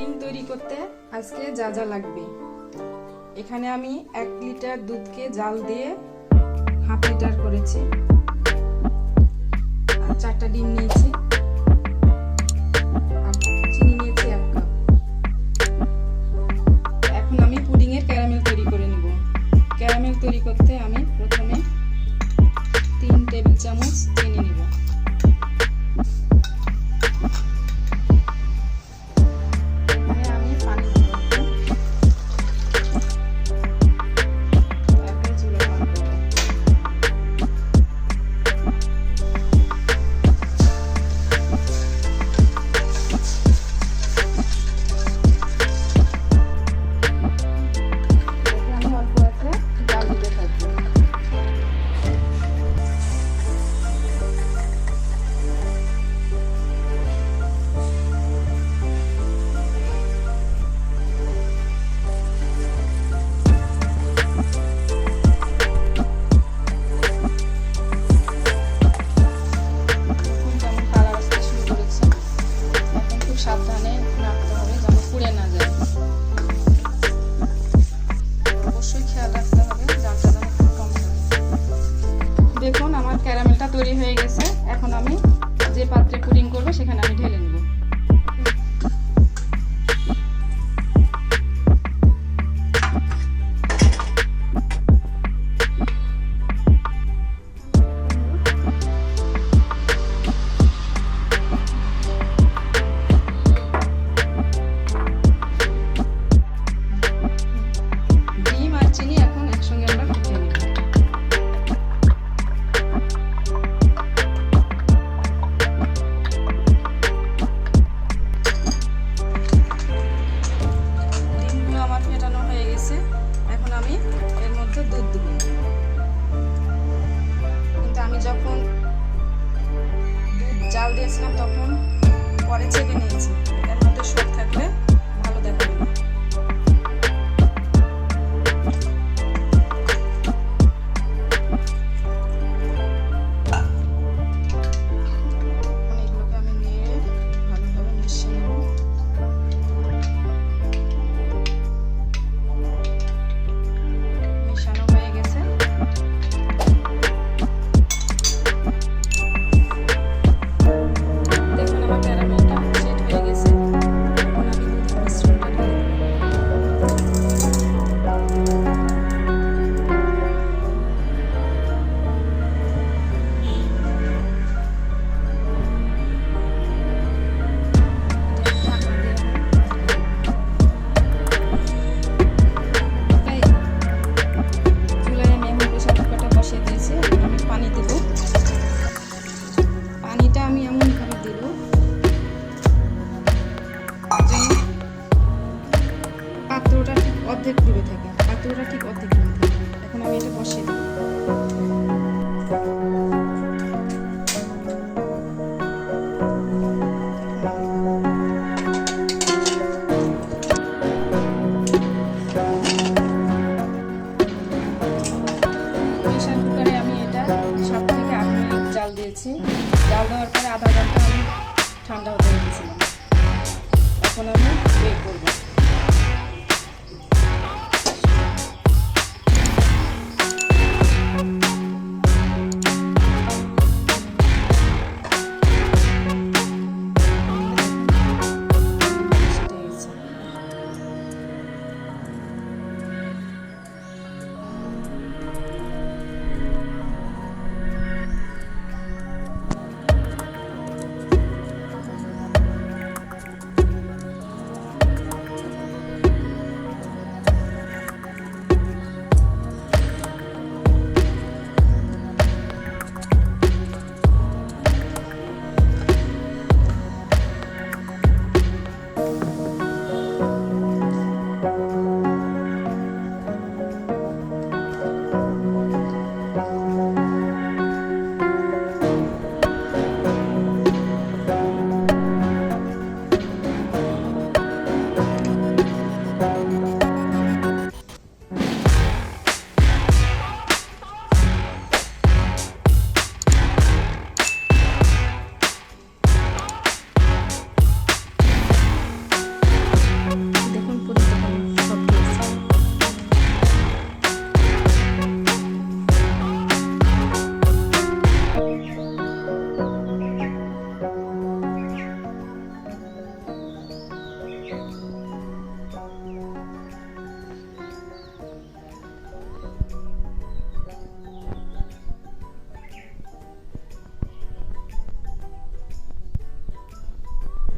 Pudding তৈরি করতে আজকে যা যা লাগবে, এখানে আমি 1 লিটার দুধকে জাল দিয়ে হাফ লিটার করেছি, আর 4টা ডিম নিয়েছি, আর চিনি নিয়েছি 1 কাপ। এখন আমি পুডিং এর ক্যারামেল তৈরি করে নিব। ক্যারামেল তৈরি করতে আমি প্রথমে 3 টেবিল চামচ চিনি নিব। সাবধানে নাড়তে হবে যেন পুড়ে না যায়, অবশ্যই খেয়াল রাখতে হবে জালটা যেন খুব কম থাকে। দেখুন আমার ক্যারামেলটা তৈরি হয়ে গেছে। এখন আমি যে পাত্রে পুডিং করব সেখানে আমি ঢেলে নেব। চিনি এখন একসঙ্গে আমরা ফুটিয়ে নেব। ডিমগুলো আমার ফেটানো হয়ে গেছে। এখন আমি এর মধ্যে দুধ দেব, কিন্তু আমি যখন দুধ জাল দিয়েছিলাম তখন পরে ছেঁকে নিয়েছি। এর মধ্যে সর থাকলে ভালো দেখাবে না। পাত্রটা ঠিক অর্ধেক ডুবে থাকে, পাত্রটা ঠিক অর্ধেক ডুবে থাকে। এখন আমি এটা বসিয়ে দেব। প্রেসার কুকারে আমি এটা 7 থেকে 8 মিনিট জাল দিয়েছি। জাল দেওয়ার পরে আধা ঘন্টা আমি ঠান্ডা হতে রেখেছিলাম। এখন আমি বেক করব।